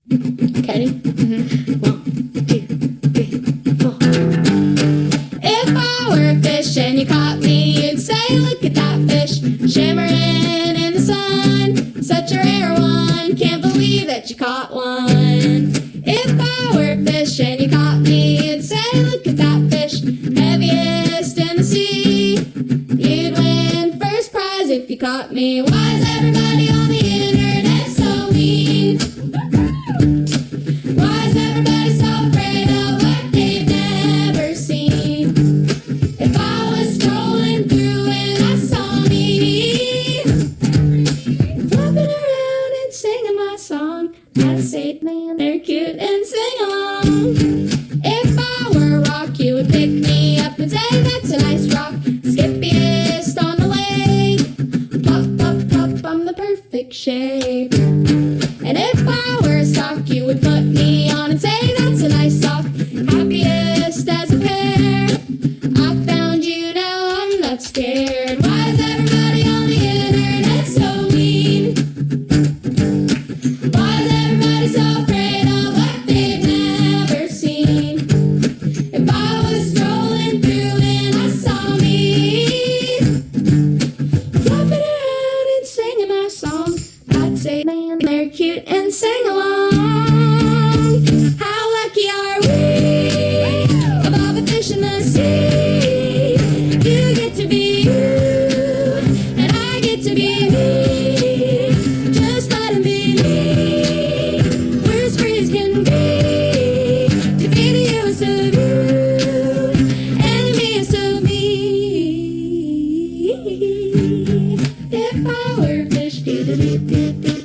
Ready? Mm-hmm. 1, 2, 3, 4. If I were a fish and you caught me, you'd say, look at that fish, shimmering in the sun. Such a rare one, can't believe that you caught one. If I were a fish and you caught me, you'd say, look at that fish, heaviest in the sea. You'd win first prize if you caught me. Why is everybody on the internet so mean? Why is everybody so afraid of what they've never seen? If I was strolling through and I saw me flopping around and singing my song, I'd say, man, they're cute and sing along. If I were a rock, you would pick me up and say, that's a nice rock, skippiest on the lake. Pop, pop, pop, I'm the perfect shape. And if I were a sock, you would put me on and say, that's a nice sock, happiest as a pear. I found you, now I'm not scared. Why is everybody on the internet so mean? Why is everybody so afraid of what they've never seen? If I was strolling through and I saw me flopping around and singing my song, I'd say, man, they're cute and sing along. How lucky are we of all the fish in the sea? You get to be you and I get to be me. Just let 'em be me. We're as free as can be to be the youngest of you and the meanest of me. If I were a fish, do do do do do.